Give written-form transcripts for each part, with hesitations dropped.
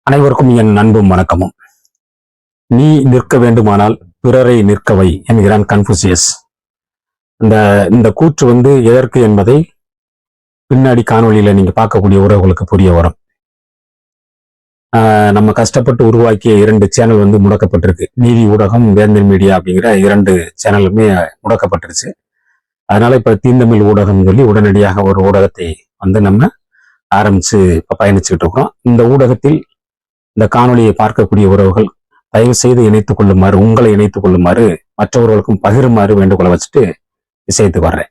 அனைவருக்கும் என் அன்பும் வணக்கமும். நீ நிற்க வேண்டுமானால் பிறரை நிற்கவை என்கிறான் கன்ஃபூசியஸ். இந்த கூற்று எதற்கு என்பதை பின்னாடி காணொலியில நீங்க பார்க்கக்கூடிய உறவுகளுக்கு புரிய வரும். நம்ம கஷ்டப்பட்டு உருவாக்கிய 2 சேனல் முடக்கப்பட்டிருக்கு. நீதி ஊடகம், வேந்தர் மீடியா அப்படிங்கிற 2 சேனலுமே முடக்கப்பட்டுருச்சு. அதனால இப்ப தீந்தமிழ் ஊடகம் சொல்லி உடனடியாக ஒரு ஊடகத்தை நம்ம ஆரம்பிச்சு பயணிச்சுக்கிட்டு இருக்கிறோம். இந்த ஊடகத்தில் இந்த காணொலியை பார்க்கக்கூடிய உறவுகள் தயவு செய்து இணைத்துக் கொள்ளுமாறு, உங்களை இணைத்துக் கொள்ளுமாறு, மற்றவர்களுக்கும் பகிருமாறு வேண்டுகோளை வச்சுட்டு விஷயத்துக்கு வர்றேன்.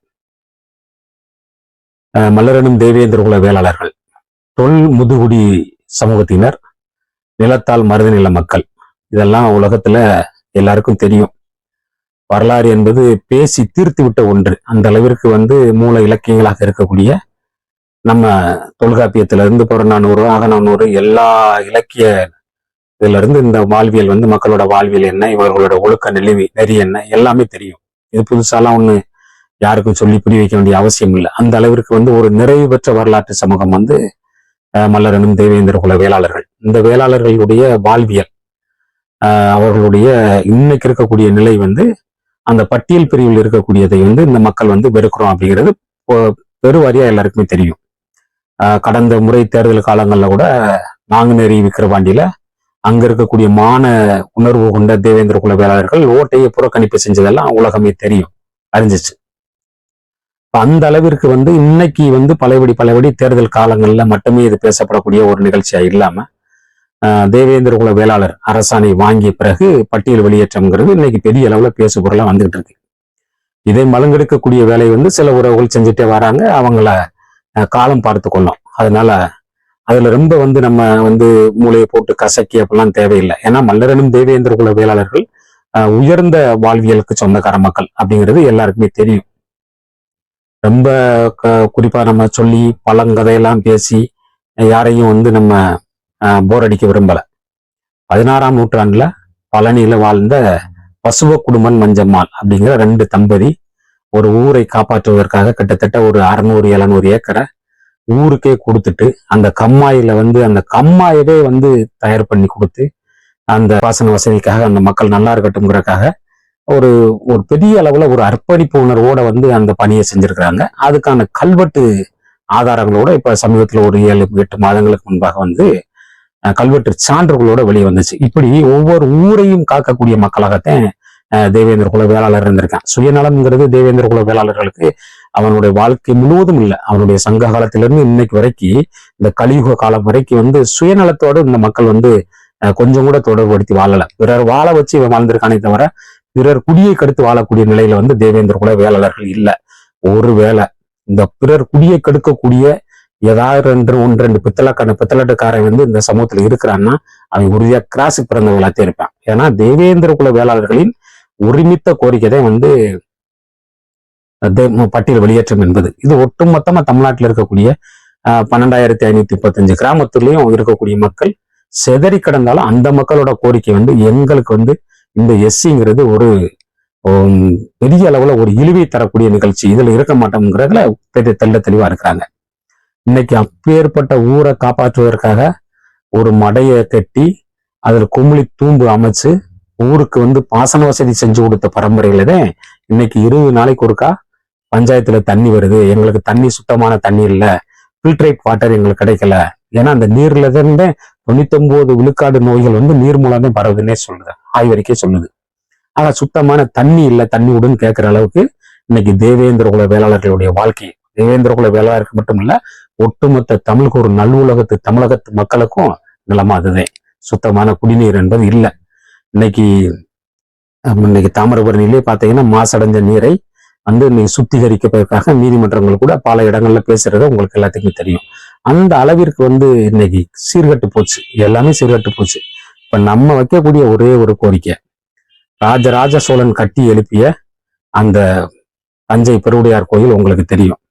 மல்லரெனும் தேவேந்திர குல வேளாளர்கள், தொல் முதுகுடி சமூகத்தினர், நிலத்தால் மருத நில மக்கள், இதெல்லாம் உலகத்துல எல்லாருக்கும் தெரியும். வரலாறு என்பது பேசி தீர்த்து விட்ட ஒன்று. அந்த அளவிற்கு மூல இலக்கியங்களாக இருக்கக்கூடிய நம்ம தொல்காப்பியத்திலிருந்து புறநானூறு, அகநானூறு, எல்லா இலக்கிய இதுல இருந்து இந்த வாழ்வியல் மக்களோட வாழ்வியல் என்ன, இவர்களோட ஒழுக்க நெறி என்ன, எல்லாமே தெரியும். இது புதுசாலாம் ஒண்ணு யாருக்கும் சொல்லி புரிய வைக்க வேண்டிய அவசியம் இல்லை. அந்த அளவிற்கு ஒரு நிறைவு பெற்ற வரலாற்று சமூகம் மல்லரெனும் தேவேந்திர குல வேளாளர்கள். இந்த வேளாளர்களுடைய வாழ்வியல், அவர்களுடைய இன்னைக்கு இருக்கக்கூடிய நிலை அந்த பட்டியல் பிரிவில் இருக்கக்கூடியதை இந்த மக்கள் வெறுக்கிறோம் அப்படிங்கிறது பெருவாரியா எல்லாருக்குமே தெரியும். கடந்த முறை தேர்தல் காலங்கள்ல கூட நாங்குநேரி விக்கிரவாண்டியில அங்க இருக்கக்கூடிய மான உணர்வு கொண்ட தேவேந்திர குல வேளாளர்கள் ஓட்டையை புறக்கணிப்பு செஞ்சதெல்லாம் உலகமே தெரியும், அறிஞ்சிச்சு. அந்த அளவிற்கு இன்னைக்கு பலபடி தேர்தல் காலங்கள்ல மட்டுமே இது பேசப்படக்கூடிய ஒரு நிகழ்ச்சியா இல்லாம தேவேந்திர குல வேளாளர் அரசாணை வாங்கிய பிறகு பட்டியல் வெளியேற்றம்ங்கிறது இன்னைக்கு பெரிய அளவுல பேசு பொருளா வந்துகிட்டு இருக்கு. இதை மலங்கெடுக்கக்கூடிய வேலையை சில உறவுகள் செஞ்சுட்டே வராங்க. அவங்கள காலம் பார்த்து கொள்ளும். அதனால அதுல ரொம்ப நம்ம மூளையை போட்டு கசக்கி அப்படிலாம் தேவையில்லை. ஏன்னா மல்லரெனும் தேவேந்திர குல வேளாளர்கள் உயர்ந்த வாழ்வியலுக்கு சொந்தக்கார மக்கள் அப்படிங்கிறது எல்லாருக்குமே தெரியும். ரொம்ப குறிப்பா நம்ம சொல்லி பழங்கதையெல்லாம் பேசி யாரையும் நம்ம போர் அடிக்க விரும்பல. 16ஆம் நூற்றாண்டுல பழனியில வாழ்ந்த பசுவ குடும்பன் மஞ்சம்மாள் அப்படிங்கிற 2 தம்பதி ஒரு ஊரை காப்பாற்றுவதற்காக கிட்டத்தட்ட ஒரு 600-700 ஏக்கரை ஊருக்கே கொடுத்துட்டு அந்த கம்மாயில அந்த கம்மாயவே தயார் பண்ணி கொடுத்து அந்த பாசன வசதிக்காக அந்த மக்கள் நல்லா இருக்கட்டும்ங்கிறதுக்காக ஒரு ஒரு பெரிய அளவுல ஒரு அர்ப்பணிப்பு உணர்வோட அந்த பணியை செஞ்சிருக்கிறாங்க. அதுக்கான கல்வெட்டு ஆதாரங்களோட இப்ப சமீபத்துல ஒரு 7-8 மாதங்களுக்கு முன்பாக கல்வெட்டு சான்றுகளோட வெளியே வந்துச்சு. இப்படி ஒவ்வொரு ஊரையும் காக்கக்கூடிய மக்களாகத்தான் தேவேந்திர குல வேளாளர் இருந்திருக்கான். சுயநலம்ங்கிறது தேவேந்திர குல வேளாளர்களுக்கு அவனுடைய வாழ்க்கை முழுவதும் இல்லை. அவனுடைய சங்க காலத்திலிருந்து இன்னைக்கு வரைக்கும், இந்த கலியுக காலம் வரைக்கும் சுயநலத்தோடு இந்த மக்கள் கொஞ்சம் கூட தொடர்படுத்தி வாழல. பிறர் வாழ வச்சு இவன் வாழ்ந்திருக்கானே தவிர பிறர் குடியை கெடுத்து வாழக்கூடிய நிலையில தேவேந்திர குல வேளாளர்கள் இல்லை. ஒருவேளை இந்த பிறர் குடியை கெடுக்கக்கூடிய ஏதாவது 1-2 பித்தளட்டுக்காரன் இந்த சமூகத்துல இருக்கிறான்னா அவன் உறுதியா கிராஸுக்கு பிறந்தவங்களாத்தே இருப்பான். ஏன்னா தேவேந்திர குல வேளாளர்களின் ஒருமித்த கோரிக்கை தான் பட்டியல் வெளியேற்றம் என்பது. இது ஒட்டுமொத்தமா தமிழ்நாட்டில் இருக்கக்கூடிய 12,535 கிராமத்துலயும் இருக்கக்கூடிய மக்கள் செதறி கிடந்தாலும் அந்த மக்களோட கோரிக்கை எங்களுக்கு இந்த எஸ்சிங்கிறது ஒரு பெரிய அளவுல ஒரு இழிவை தரக்கூடிய நிகழ்ச்சி, இதுல இருக்க மாட்டோம்ங்கிறதுல தெள்ள தெளிவா இருக்கிறாங்க. இன்னைக்கு அப்பேற்பட்ட ஊரை காப்பாற்றுவதற்காக ஒரு மடையை கட்டி அதுல குமிழி தூம்பு அமைச்சு ஊருக்கு பாசன வசதி செஞ்சு கொடுத்த பரம்பரையிலதான் இன்னைக்கு 20 நாளைக்கு ஒருக்கா பஞ்சாயத்துல தண்ணி வருது, எங்களுக்கு தண்ணி சுத்தமான தண்ணி இல்ல, ஃபில்ட்ரேட் வாட்டர் எங்களுக்கு கிடைக்கல. ஏன்னா அந்த நீர்ல இருந்தே 99 விழுக்காடு நோய்கள் நீர் மூலமே பரவுதுன்னே சொல்லுது, ஆய்வறிக்கை சொல்லுது. ஆனா சுத்தமான தண்ணி இல்ல, தண்ணி விடுன்னு கேட்கிற அளவுக்கு இன்னைக்கு தேவேந்திர குல வேளாளர்களுடைய வாழ்க்கை, தேவேந்திர குல வேளாளருக்கு மட்டும் இல்ல ஒட்டுமொத்த தமிழுக்கு ஒரு நல்லுலகத்து தமிழகத்து மக்களுக்கும் நிலமா அதுதான். சுத்தமான குடிநீர் என்பது இல்லை. இன்னைக்கு தாமிரபரணியிலே பாத்தீங்கன்னா மாசடைஞ்ச நீரை இன்னைக்கு சுத்திகரிக்கிறதுக்காக நீதிமன்றங்கள் கூட பல இடங்கள்ல பேசுறது உங்களுக்கு எல்லாத்துக்குமே தெரியும். அந்த அளவிற்கு இன்னைக்கு சீர்கட்டு போச்சு, எல்லாமே சீர்கட்டு போச்சு. இப்ப நம்ம வைக்கக்கூடிய ஒரே ஒரு கோரிக்கை, ராஜராஜ சோழன் கட்டி எழுப்பிய அந்த தஞ்சை பெருவுடையார் கோயில் உங்களுக்கு தெரியும்.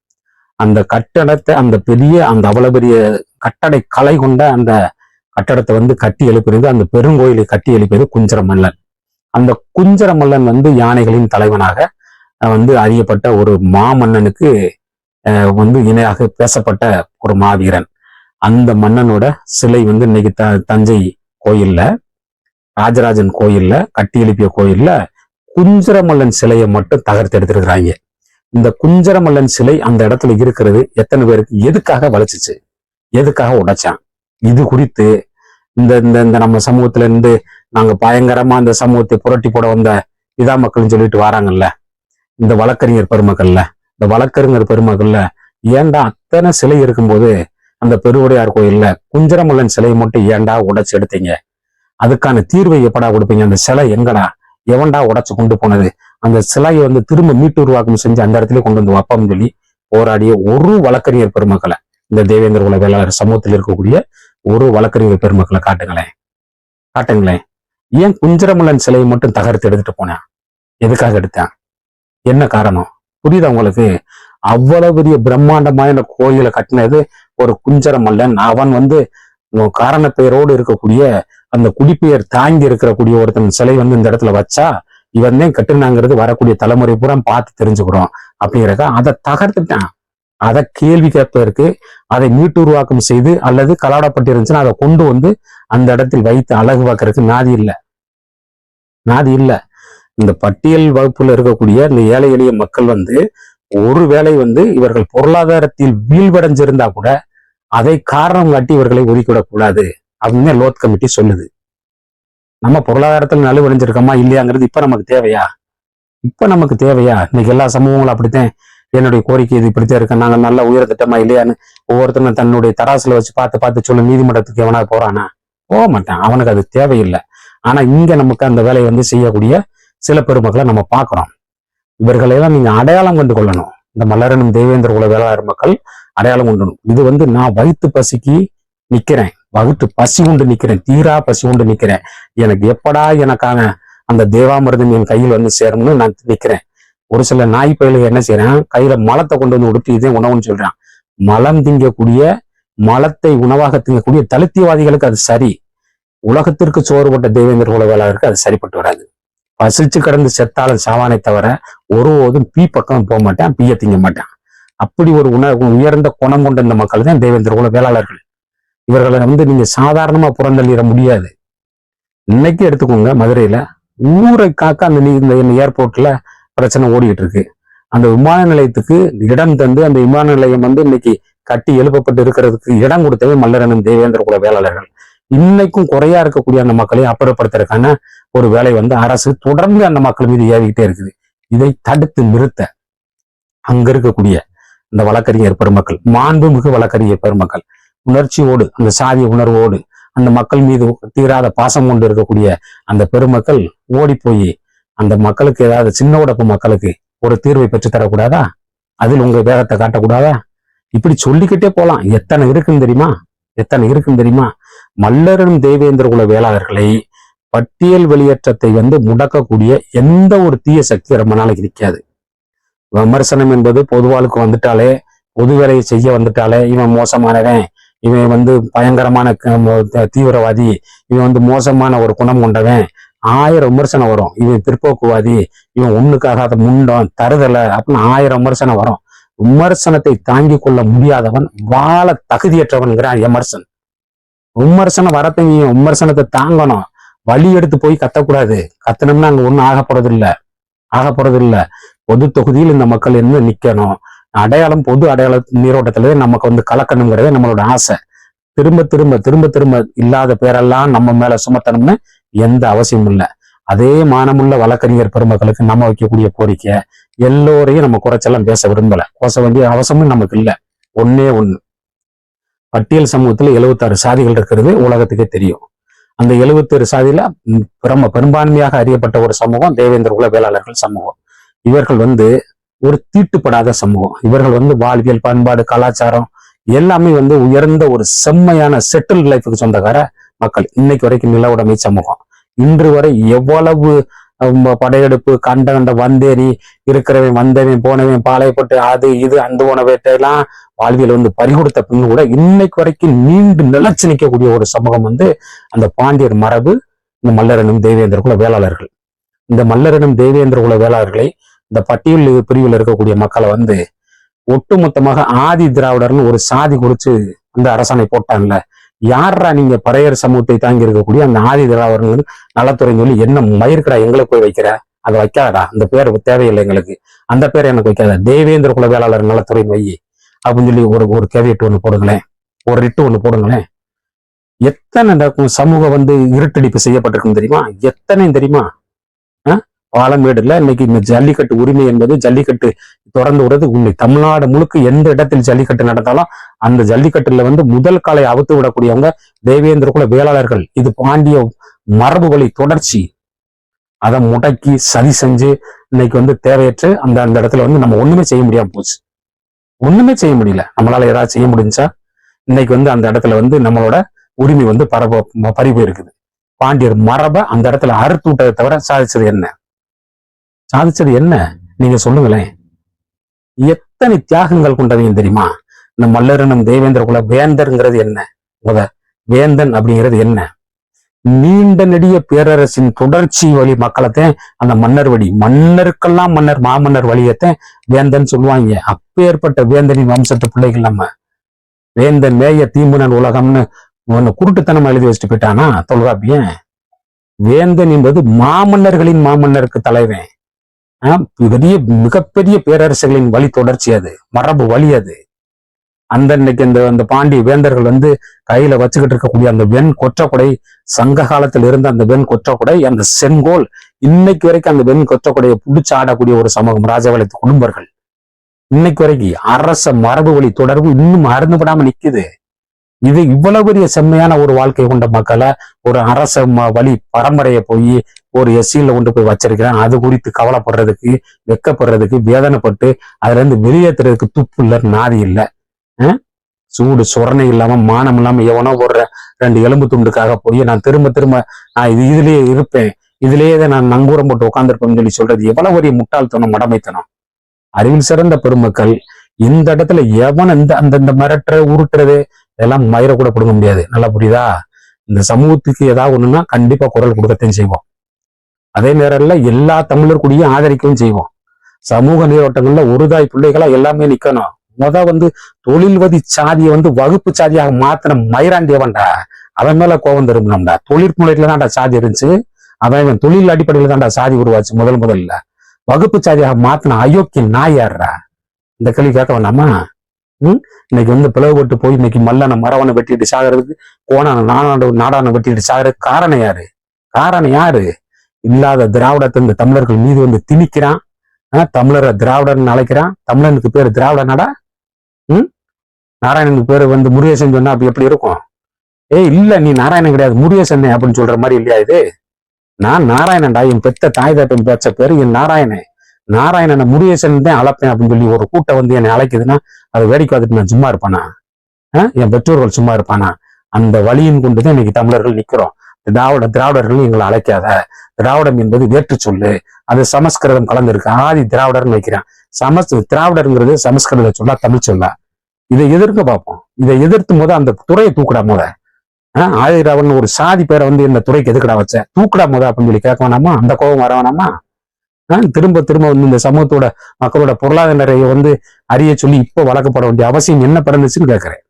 அந்த கட்டடத்தை அந்த அவ்வளவு பெரிய கட்டடை கலை கொண்ட அந்த கட்டடத்தை கட்டி எழுப்பினது, அந்த பெருங்கோயிலை கட்டி எழுப்பியது குஞ்சர மல்லன். அந்த குஞ்சர மல்லன் யானைகளின் தலைவனாக அறியப்பட்ட ஒரு மாமன்னனுக்கு வந்து இணையாக பேசப்பட்ட ஒரு மாவீரன். அந்த மன்னனோட சிலை வந்து இன்னைக்கு தஞ்சை கோயில்ல, ராஜராஜன் கோயில்ல, கட்டி எழுப்பிய கோயில்ல குஞ்சரமல்லன் சிலையை மட்டும் தகர்த்து எடுத்திருக்கிறாங்க. இந்த குஞ்சரமல்லன் சிலை அந்த இடத்துல இருக்கிறது எத்தனை பேருக்கு எதுக்காக வளைச்சிச்சு, எதுக்காக உடைச்சான்? இது குறித்து இந்த இந்த நம்ம சமூகத்துல இருந்து நாங்க பயங்கரமா இந்த சமூகத்தை புரட்டி போட வந்த இதா மக்கள்னு சொல்லிட்டு வராங்கல்ல, இந்த வழக்கறிஞர் பெருமக்கள்ல, இந்த வழக்கறிஞர் பெருமக்கள்ல ஏன்டா அத்தனை சிலை இருக்கும்போது அந்த பெருவுடையார் கோயில்ல குஞ்சரமல்லன் சிலையை மட்டும் ஏன்டா உடைச்சு எடுத்தீங்க? அதுக்கான தீர்வை எப்படா கொடுப்பீங்க? அந்த சிலை எங்கடா, எவன்டா உடைச்சு கொண்டு போனது? அந்த சிலையை வந்து திரும்ப மீட்டு உருவாக்கம் செஞ்சு அந்த இடத்துல கொண்டு வந்து வைப்போம்னு சொல்லி போராடிய ஒரு வழக்கறிஞர் பெருமக்களை, இந்த தேவேந்திர குல வேளாளர் சமூகத்தில் இருக்கக்கூடிய ஒரு வழக்கறிஞர் பெருமக்களை காட்டுங்களேன். ஏன் குஞ்சரமல்லன் சிலையை மட்டும் தகர்த்து எடுத்துட்டு போனேன்? எதுக்காக எடுத்தேன்? என்ன காரணம்? புரியுதா உங்களுக்கு? அவ்வளவு பெரிய பிரம்மாண்டமான கோயிலை கட்டினது ஒரு குஞ்சரமல்லன். அவன் வந்து காரண பெயரோடு இருக்கக்கூடிய அந்த குடிப்பெயர் தாங்கி இருக்கக்கூடிய ஒருத்தன் சிலை வந்து இந்த இடத்துல வச்சா இவன் தான் கட்டுனாங்கிறது வரக்கூடிய தலைமுறை பூரா பார்த்து தெரிஞ்சுக்கிறோம் அப்படிங்கிறத அதை தகர்த்துட்டான். அதை கேள்வி கேட்பதற்கு, அதை மீட்டு உருவாக்கம் செய்து அல்லது கலாடப்பட்டு இருந்துச்சுன்னா அதை கொண்டு வந்து அந்த இடத்தில் வைத்து அழகு பார்க்கறதுக்கு நாதி இல்லை. இந்த பட்டியல் வகுப்புல இருக்கக்கூடிய இந்த ஏழை எளிய மக்கள் வந்து ஒருவேளை வந்து இவர்கள் பொருளாதாரத்தில் வீழ்வடைஞ்சிருந்தா கூட அதை காரணம் காட்டி இவர்களை ஒதுக்கிவிடக் கூடாது அப்படின்னு லோத் கமிட்டி சொல்லுது. நம்ம பொருளாதாரத்தில் நலிவடைஞ்சிருக்கோமா இல்லையாங்கிறது இப்ப நமக்கு தேவையா? இன்னைக்கு எல்லா சமூகங்களும் அப்படித்தான் என்னுடைய கோரிக்கை இது இப்படித்தான் இருக்கு, நாங்க நல்ல உயர்த்திட்டமா இல்லையான்னு ஒவ்வொருத்தரும் தன்னுடைய தராசுல வச்சு பார்த்து சொல்ல நீதிமன்றத்துக்கு எவனா போறானா? போக மாட்டான். அவனுக்கு அது தேவையில்லை. ஆனா இங்க நமக்கு அந்த வேலையை வந்து செய்யக்கூடிய சில பெருமக்களை நம்ம பார்க்கிறோம். இவர்களையெல்லாம் நீங்க அடையாளம் கண்டு கொள்ளணும். இந்த மல்லரனும் தேவேந்திர குல வேளாளர் மக்கள் அடையாளம் கொண்டணும். இது வந்து நான் வயிற்று பசிக்கு நிக்கிறேன், வகுத்து பசி கொண்டு நிக்கிறேன், தீரா பசி கொண்டு நிக்கிறேன். எனக்கு எப்படா எனக்கான அந்த தேவாமிர்தம் என் கையில் வந்து சேரும்னு நான் நிக்கிறேன். ஒரு சில நாய் பயலுக்கு என்ன செய்யறேன், கையில மலத்தை கொண்டு வந்து உடுத்தி இதே உணவுன்னு சொல்றான். மலம் திங்கக்கூடிய, மலத்தை உணவாக திங்கக்கூடிய தலித்தியவாதிகளுக்கு அது சரி. உலகத்திற்கு சோறுபட்ட தேவேந்திர குல வேளாளருக்கு அது சரிப்பட்டு வராது. பசிச்சு கடந்து செத்தாலும் சாவானை தவிர ஒருபோதும் பீ பக்கம் போக மாட்டேன், பீய திங்க மாட்டேன். அப்படி ஒரு உயர்ந்த குணம் கொண்ட இந்த மக்கள் தான் தேவேந்திர குல வேளாளர்கள். இவர்களை வந்து நீங்க சாதாரணமா புறந்தள்ளிட முடியாது. இன்னைக்கு எடுத்துக்கோங்க, மதுரையில ஊரை காக்க அந்த இந்த ஏர்போர்ட்ல பிரச்சனை ஓடிட்டு இருக்கு. அந்த விமான நிலையத்துக்கு இடம் தந்து அந்த விமான நிலையம் வந்து இன்னைக்கு கட்டி எழுப்பப்பட்டு இருக்கிறதுக்கு இடம் கொடுத்தவே மல்லரனும் தேவேந்திர குல வேளாளர்கள். இன்னைக்கும் குறையா இருக்கக்கூடிய அந்த மக்களை அப்புறப்படுத்துறதுக்கான ஒரு வேலை வந்து அரசு தொடர்ந்து அந்த மக்கள் மீது ஏவிக்கிட்டே இருக்குது. இதை தடுத்து நிறுத்த அங்க இருக்கக்கூடிய இந்த வழக்கறிஞர் பெருமக்கள், மாண்புமிகு வழக்கறிஞர் பெருமக்கள், உணர்ச்சியோடு அந்த சாதிய உணர்வோடு அந்த மக்கள் மீது தீராத பாசம் கொண்டு இருக்கக்கூடிய அந்த பெருமக்கள் ஓடி போய் அந்த மக்களுக்கு ஏதாவது சின்ன உடப்பு மக்களுக்கு ஒரு தீர்வை பெற்று தரக்கூடாதா? அதில் உங்க வேகத்தை காட்டக்கூடாதா? இப்படி சொல்லிக்கிட்டே போலாம். எத்தனை இருக்குன்னு தெரியுமா? மல்லரனும் தேவேந்திர குல வேளாளர்களை பட்டியல் வெளியேற்றத்தை வந்து முடக்கக்கூடிய எந்த ஒரு தீய சக்தி ரொம்ப நாளைக்கு நிற்காது. விமர்சனம் என்பது பொதுவாளுக்கு வந்துட்டாலே, பொது வேலையை செய்ய வந்துட்டாலே, இவன் மோசமானவன், இவன் வந்து பயங்கரமான தீவிரவாதி, இவன் வந்து மோசமான ஒரு குணம் கொண்டவன், 1000 விமர்சனம் வரும். இவன் பிற்போக்குவாதி, இவன் ஒண்ணுக்காகாத முண்டம் தருதலை அப்படின்னு 1000 விமர்சனம் வரும். விமர்சனத்தை தாங்கிக் கொள்ள முடியாதவன் வாழ தகுதியற்றவன்கிறான் எமர்சன். விமர்சனம் வரத்தையும் விமர்சனத்தை தாங்கணும். வழி எடுத்து போய் கத்தக்கூடாது. கத்தனம்னா அங்க ஒண்ணும் ஆகப்போறது இல்ல. பொது தொகுதியில் இந்த மக்கள் என்ன நிக்கணும், அடையாளம் பொது அடையாள நீரோட்டத்திலே நமக்கு வந்து கலக்கணுங்கிறதே நம்மளோட ஆசை. திரும்ப இல்லாத பேரெல்லாம் நம்ம மேல சுமத்தணும்னு எந்த அவசியமும் இல்லை. அதே மானமுள்ள வழக்கறிஞர் பெருமக்களுக்கு நம்ம வைக்கக்கூடிய கோரிக்கை, எல்லோரையும் நம்ம குறைச்செல்லாம் பேச விரும்பல, பேச வேண்டிய அவசியமும் நமக்கு இல்லை. ஒண்ணு பட்டியல் சமூகத்துல 76 சாதிகள் இருக்கிறது உலகத்துக்கே தெரியும். அந்த 76 சாதியில பெரும்பான்மையாக அறியப்பட்ட ஒரு சமூகம் தேவேந்திர குல வேளாளர்கள் சமூகம். இவர்கள் வந்து ஒரு தீட்டுப்படாத சமூகம். இவர்கள் வந்து வாழ்வியல், பண்பாடு, கலாச்சாரம் எல்லாமே வந்து உயர்ந்த ஒரு செம்மையான செட்டில் லைஃபுக்கு சொந்தக்கார மக்கள். இன்னைக்கு வரைக்கும் நிலவுடைமை சமூகம். இன்று வரை எவ்வளவு படையெடுப்பு, கண்ட வந்தேறி இருக்கிறவன் வந்தவன் போனவன் பாளையப்பட்டு அது இது அந்த உணவெல்லாம் வாழ்வியல் வந்து பறிகொடுத்த பின்னு கூட இன்னைக்கு வரைக்கும் நீண்டு நிலைச்சு நிற்கக்கூடிய ஒரு சமூகம் வந்து அந்த பாண்டியர் மரபு, இந்த மல்லரனும் தேவேந்திர குல வேளாளர்கள். இந்த மல்லரனும் தேவேந்திர குல வேளாளர்களை இந்த பட்டியல் பிரிவில் இருக்கக்கூடிய மக்களை வந்து ஒட்டுமொத்தமாக ஆதி திராவிடர்னு ஒரு சாதி குறிச்சு அந்த அரசாணை போட்டான்ல, யாரா நீங்க பறையர் சமூகத்தை தாங்கி இருக்கக்கூடிய அந்த ஆதி திராவிடர்கள் நலத்துறைன்னு சொல்லி என்ன மயிருக்கடா எங்களுக்கு போய் வைக்கிற? அதை வைக்காதடா, அந்த பேர் தேவையில்லை எங்களுக்கு, அந்த பேரை எனக்கு வைக்காத, தேவேந்திர குல வேளாளர் நலத்துறைன்னு வை அப்படின்னு சொல்லி ஒரு கேவியட் ஒண்ணு போடுங்களேன், ஒரு ரிட்டு ஒண்ணு போடுங்களேன். எத்தனை சமூகம் இருட்டடிப்பு செய்யப்பட்டிருக்குன்னு தெரியுமா? எத்தனை தெரியுமா? பாலமேடுல இன்னைக்கு இந்த ஜல்லிக்கட்டு உரிமை என்பது, ஜல்லிக்கட்டு தொடர்ந்து விடுறது உண்மை. தமிழ்நாடு முழுக்க எந்த இடத்தில் ஜல்லிக்கட்டு நடந்தாலும் அந்த ஜல்லிக்கட்டுல முதல் காலை அவுத்து விடக்கூடியவங்க தேவேந்திர குல வேளாளர்கள். இது பாண்டிய மரபு வழி தொடர்ச்சி. அதை முடக்கி சதி செஞ்சு இன்னைக்கு தேவையற்று அந்த இடத்துல நம்ம ஒண்ணுமே செய்ய முடியாம போச்சு. ஒண்ணுமே செய்ய முடியல. நம்மளால ஏதாவது செய்ய முடிஞ்சா இன்னைக்கு அந்த இடத்துல நம்மளோட உரிமை பறி போயிருக்குது. பாண்டியர் மரபை அந்த இடத்துல அறுத்து விட்டதை தவிர சாதிச்சது என்ன? சாதிச்சது என்ன நீங்க சொல்லுங்களேன். எத்தனை தியாகங்கள் கொண்டவங்க தெரியுமா? இந்த மல்லரனும் தேவேந்திர குல வேந்தர்ங்கிறது என்ன? வேந்தன் அப்படிங்கிறது என்ன? நீண்ட நெடிய பேரரசின் தொடர்ச்சி வழி மக்களைத்தான் அந்த மன்னர் வழி, மன்னருக்கெல்லாம் மன்னர் மாமன்னர் வழியத்தான் வேந்தன் சொல்லுவாங்க. அப்பேற்பட்ட வேந்தனின் வம்சத்து பிள்ளைகள் நம்ம. வேந்தன் மேய தீம்புனன் உலகம்னு ஒன்னு குருட்டுத்தனமா எழுதி வச்சுட்டு போயிட்டானா தொல்காப்பியன். வேந்தன் என்பது மாமன்னர்களின் மாமன்னருக்கு தலைவன். பெரிய மிகப்பெரிய பேரரசுகளின் வழி தொடர்ச்சி, அது மரபு வழி. அது இன்னைக்கு அந்த பாண்டிய வேந்தர்கள் கையில வச்சுக்கிட்டு இருக்கக்கூடிய அந்த வெண் கொற்றக்குடை, சங்க காலத்தில் இருந்த அந்த வெண் கொற்றக்குடை, அந்த செங்கோல், இன்னைக்கு வரைக்கும் அந்த வெண் கொற்றக்குடையை புடிச்சு ஆடக்கூடிய ஒரு சமூகம் ராஜபாளையத்து குடும்பர்கள். இன்னைக்கு வரைக்கும் அரச மரபு வழி தொடர்பு இன்னும் அருந்துபடாம நிக்குது. இது இவ்வளவு பெரிய செம்மையான ஒரு வாழ்க்கை கொண்ட மக்களை ஒரு அரச வழி பரம்பரையை போய் ஒரு எஸ்சியில கொண்டு போய் வச்சிருக்கிறேன். அது குறித்து கவலைப்படுறதுக்கு, வெக்கப்படுறதுக்கு, வேதனைப்பட்டு அதுல இருந்து வெளியேற்றுறதுக்கு துப்பு இல்லை, நாதி இல்லை. சூடு சொரணை இல்லாம மானம் இல்லாம எவனோ போடுற 2 எலும்பு துண்டுக்காக போய் நான் திரும்ப நான் இதுலயே இருப்பேன், இதுலயே நான் நங்கூரம் போட்டு உட்காந்துருப்பேன்னு சொல்லி சொல்றது எவ்வளவு பெரிய முட்டாள்தனம், மடமைத்தனம். அறிவில் சிறந்த பெருமக்கள் இந்த இடத்துல எவன் அந்த மிரட்டுற உருட்டுறது இதெல்லாம் மயிர கூட கொடுக்க முடியாது. நல்லா புரியுதா? இந்த சமூகத்துக்கு ஏதாவது ஒண்ணுன்னா கண்டிப்பா குரல் கொடுக்கத்தையும் செய்வோம். அதே நேரம்ல எல்லா தமிழர் கூடயும் ஆதரிக்கவும் செய்வோம். சமூக நீரோட்டங்கள்ல ஒருதாய் பிள்ளைகளா எல்லாமே நிக்கணும். தொழில்வதி சாதியை வகுப்பு சாதியாக மாத்தின மயிராண்டியவன்டா, அவன் மேல கோபம் திரும்பினோம்டா. தொழிற்முறையில தான்டா சாதி இருந்துச்சு, அவன் தொழில் அடிப்படையில தான்டா சாதி உருவாச்சு. முதல்ல வகுப்பு சாதியாக மாத்தின அயோக்கிய நாயாடுறா. இந்த கேள்வி கேட்க வேண்டாமா? இன்னைக்கு பிளவுபட்டு போய் இன்னைக்கு மல்லனை மரவனை வெட்டிட்டு சாகிறதுக்கு, கோணான நாடான வெட்டிட்டு சாகிறதுக்கு காரணம் யாரு? இல்லாத திராவிடத்தை இந்த தமிழர்கள் மீது திணிக்கிறான். தமிழரை திராவிடர்னு அழைக்கிறான். தமிழனுக்கு பேரு திராவிடனாடா. நாராயணனுக்கு பேரு முருகேசன் சொன்னா அப்படி எப்படி இருக்கும்? இல்ல நீ நாராயணன் கிடையாது, முருகேசன் அப்படின்னு சொல்ற மாதிரி இல்லையா இது? நான் நாராயணன்டா, என் பெத்த தாய் தாப்பன் பேச்ச பேரு என் நாராயணனை முருகேசன் தான் அழைப்பேன் அப்படின்னு சொல்லி ஒரு கூட்டம் என்னை அழைக்குதுன்னா அதை வேடிக்கை பார்த்துட்டு நான் சும்மா இருப்பானா? என் பெற்றோர்கள் சும்மா இருப்பானா? அந்த வழியின் கொண்டுதான் இன்னைக்கு தமிழர்கள் நிக்கிறோம். திராவிடர்கள் எங்களை அழைக்காத, திராவிடம் என்பது வேற்று சொல்லு, அது சமஸ்கிருதம் கலந்துருக்கு, ஆதி திராவிடர்னு வைக்கிறான். திராவிடருங்கிறது சமஸ்கிருத சொல்லா, தமிழ் சொல்லா? இதை எதிர்க்க பார்ப்போம். இதை எதிர்த்தும் போது அந்த துறையை தூக்குடா முத. ஆதி திராவிடன் ஒரு சாதி பேரை இந்த துறைக்கு எதுக்கடா வச்ச, தூக்குடா முத அப்படின்னு சொல்லி கேட்க வேணாமா? அந்த கோபம் வர வேணாமா? திரும்ப இந்த சமூகத்தோட மக்களோட பொருளாதார நிறைய அறிய சொல்லி இப்ப வழக்கப்பட வேண்டிய அவசியம் என்ன பிறந்துச்சுன்னு கேட்கிறேன்.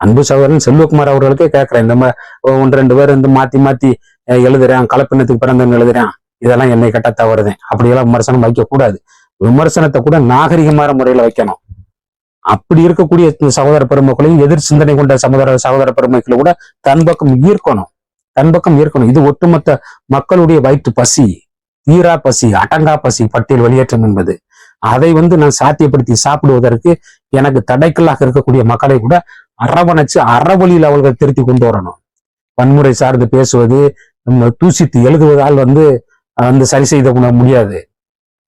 அன்பு சகோதரன் செல்வகுமார் அவர்களுக்கே கேட்கிறேன். இந்த 1-2 பேர் மாத்தி எழுதுறேன், கலப்பினத்துக்கு பிறந்தன்னு எழுதுறேன், இதெல்லாம் என்னை கட்ட தவறுதேன். அப்படியெல்லாம் விமர்சனம் வைக்க கூடாது. விமர்சனத்தை கூட நாகரிகமான முறையில வைக்கணும். அப்படி இருக்கக்கூடிய சகோதர பெருமக்களையும் எதிர் சிந்தனை கொண்ட சகோதர பெருமக்களை கூட தன்பக்கம் ஈர்க்கணும். இது ஒட்டுமொத்த மக்களுடைய வயிற்று பசி, தீரா பசி, அடங்கா பசி, பட்டியல் வெளியேற்றம் என்பது. அதை நான் சாத்தியப்படுத்தி சாப்பிடுவதற்கு எனக்கு தடைக்கல்லாக இருக்கக்கூடிய மக்களை கூட அரவணைச்சு அறவழியில் அவர்கள் திருத்தி கொண்டு வரணும். வன்முறை சார்ந்து பேசுவது, தூசித்து எழுதுவதால் சரி செய்த முடியாது.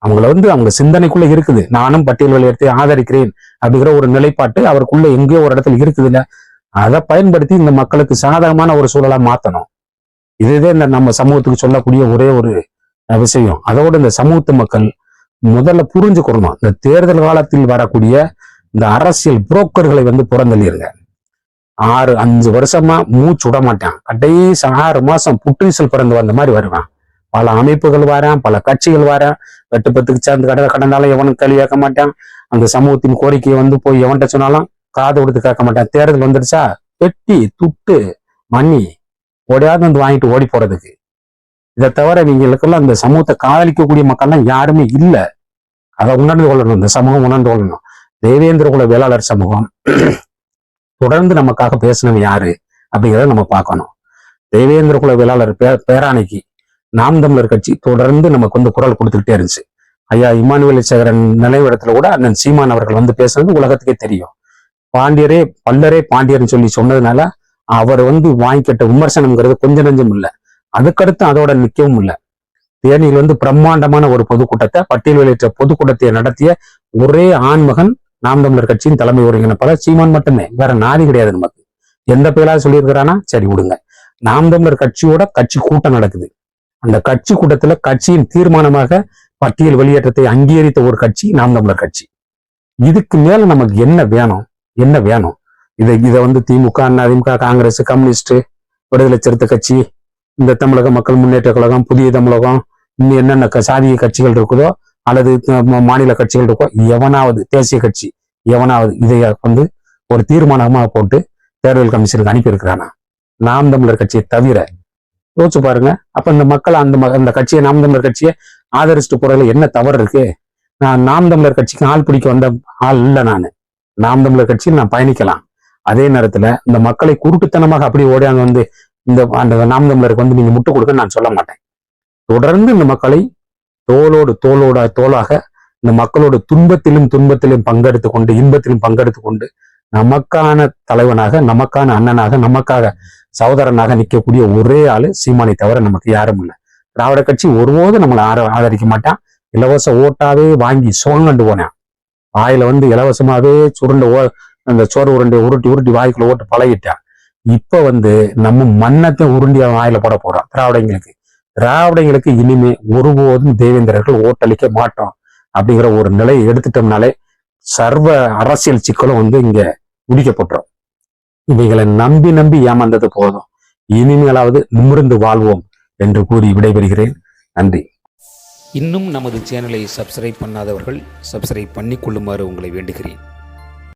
அவங்கள அவங்க சிந்தனைக்குள்ள இருக்குது. நானும் பட்டியல் வெளியேற்றத்தை ஆதரிக்கிறேன் அப்படிங்கிற ஒரு நிலைப்பாட்டு அவருக்குள்ள எங்கேயோ ஒரு இடத்துல இருக்குது இல்ல, அதை பயன்படுத்தி இந்த மக்களுக்கு சாதகமான ஒரு சூழலா மாத்தணும். இதுதான் இந்த நம்ம சமூகத்துக்கு சொல்லக்கூடிய ஒரே ஒரு விஷயம். அதோட இந்த சமூகத்து மக்கள் முதல்ல புரிஞ்சுக்கணும், இந்த தேர்தல் காலத்தில் வரக்கூடிய இந்த அரசியல் புரோக்கர்களை புறந்தள்ளிருங்க. 5 வருஷமா மூச்சு விட மாட்டான். கடைசி 6 மாசம் புற்றீசல் பிறந்து வந்த மாதிரி வருவான். பல அமைப்புகள் வரான், பல கட்சிகள் வரான், 8-10க்கு சேர்ந்து கடந்தாலும் எவனும் கேள்வி கேட்க மாட்டான். அந்த சமூகத்தின் கோரிக்கையை வந்து போய் எவன்கிட்ட சொன்னாலும் காது கொடுத்து கேட்க மாட்டேன். தேர்தல் வந்துடுச்சா பெட்டி துட்டு மண்ணி ஓடியாவது வந்து வாங்கிட்டு ஓடி போறதுக்கு. இதை தவிர நீங்களுக்கெல்லாம் இந்த சமூகத்தை காதலிக்கக்கூடிய மக்கள்லாம் யாருமே இல்லை. அதை உணர்ந்து கொள்ளணும், இந்த சமூகம் உணர்ந்து கொள்ளணும். தேவேந்திர குல வேளாளர் சமூகம் தொடர்ந்து நமக்காக பேசினது யாரு அப்படிங்கிறத நம்ம பார்க்கணும். தேவேந்திர குல வேளாளர் பேராணைக்கு நாம் தமிழர் கட்சி தொடர்ந்து நமக்கு வந்து குரல் கொடுத்துக்கிட்டே இருந்துச்சு. ஐயா இமானுவேல் சேகரன் நினைவிடத்துல கூட அண்ணன் சீமான் அவர்கள் வந்து பேசுறது உலகத்துக்கே தெரியும். பாண்டியரே பல்லரே பாண்டியர்னு சொல்லி சொன்னதுனால அவர் வந்து வாங்கிக்கிட்ட விமர்சனம்ங்கிறது கொஞ்சம் நஞ்சம் இல்லை. அதுக்கடுத்து அதோட நிற்கவும் இல்லை. தேனியில் வந்து பிரம்மாண்டமான ஒரு பொதுக்கூட்டத்தை, பட்டியல் வெளியிட்ட பொதுக்கூட்டத்தை நடத்திய ஒரே ஆண்மகன் நாம் தமிழர் கட்சியின் தலைமை ஒருங்கிணைப்பாளர் சீமான் மட்டுமே. வேற நாதி கிடையாது நமக்கு. எந்த பேராவது சொல்லியிருக்கிறானா சரி விடுங்க. நாம் தமிழர் கட்சியோட கட்சி கூட்டம் நடக்குது. அந்த கட்சி கூட்டத்துல கட்சியின் தீர்மானமாக பட்டியல் வெளியேற்றத்தை அங்கீகரித்த ஒரு கட்சி நாம் தமிழர் கட்சி. இதுக்கு மேல நமக்கு என்ன வேணும்? என்ன வேணும்? இதை வந்து திமுக, அதிமுக, காங்கிரஸ், கம்யூனிஸ்ட், விடுதலை சிறுத்தை கட்சி, இந்த தமிழக மக்கள் முன்னேற்ற கழகம், புதிய தமிழகம், இன்னும் என்னென்ன சாதிய கட்சிகள் இருக்குதோ அல்லது மாநில கட்சிகள் இருக்கோ, எவனாவது தேசிய கட்சி எவனாவது இதைய வந்து ஒரு தீர்மானமா போட்டு தேர்தல் கமிஷனுக்கு அனுப்பியிருக்கிறானா? நாம் தமிழர் கட்சியை தவிர யோசிச்சு பாருங்க. அப்ப இந்த மக்கள் அந்த கட்சியை, நாம் தமிழர் கட்சியை ஆதரிச்சுட்டு போறதுல என்ன தவறு இருக்கு? நான் நாம் தமிழர் கட்சிக்கு ஆள் பிடிக்க வந்த ஆள் இல்லை. நாம் தமிழர் கட்சியில் நான் பயணிக்கலாம். அதே நேரத்துல இந்த மக்களை குருட்டுத்தனமாக அப்படி ஓடியாங்க வந்து அந்த நாம் தமிழருக்கு வந்து நீங்க முட்டு கொடுக்க நான் சொல்ல மாட்டேன். தொடர்ந்து இந்த மக்களை தோளாக இந்த மக்களோட துன்பத்திலும் பங்கெடுத்து கொண்டு, இன்பத்திலும் பங்கெடுத்து கொண்டு, நமக்கான தலைவனாக, நமக்கான அண்ணனாக, நமக்காக சகோதரனாக நிற்கக்கூடிய ஒரே ஆளு சீமானை தவிர நமக்கு யாரும் இல்லை. திராவிட கட்சி ஒருபோதும் நம்மளை ஆதரிக்க மாட்டான். இலவச ஓட்டாவே வாங்கி சுகங்கண்டு போனேன். வாயில வந்து இலவசமாவே அந்த சோறு உருண்டையை உருட்டி வாய்க்குள்ள ஓட்டு பழகிட்டான். இப்ப வந்து நம்ம மண்ணத்தை உருண்டிய வாயில போட போறோம். திராவிடங்களுக்கு இனிமே ஒருபோதும் தேவேந்திரர்கள் ஓட்டளிக்க மாட்டோம் அப்படிங்கிற ஒரு நிலையை எடுத்துட்டோம்னாலே சர்வ அரசியல் சிக்கலும் வந்து இங்க முடிக்கப்பட்டுரும். இவைகளை நம்பி ஏமாந்தது போதும். இனிமேலாவது நிமிர்ந்து வாழ்வோம் என்று கூறி விடைபெறுகிறேன். நன்றி. இன்னும் நமது சேனலை சப்ஸ்கிரைப் பண்ணாதவர்கள் சப்ஸ்கிரைப் பண்ணிக்கொள்ளுமாறு உங்களை வேண்டுகிறேன்.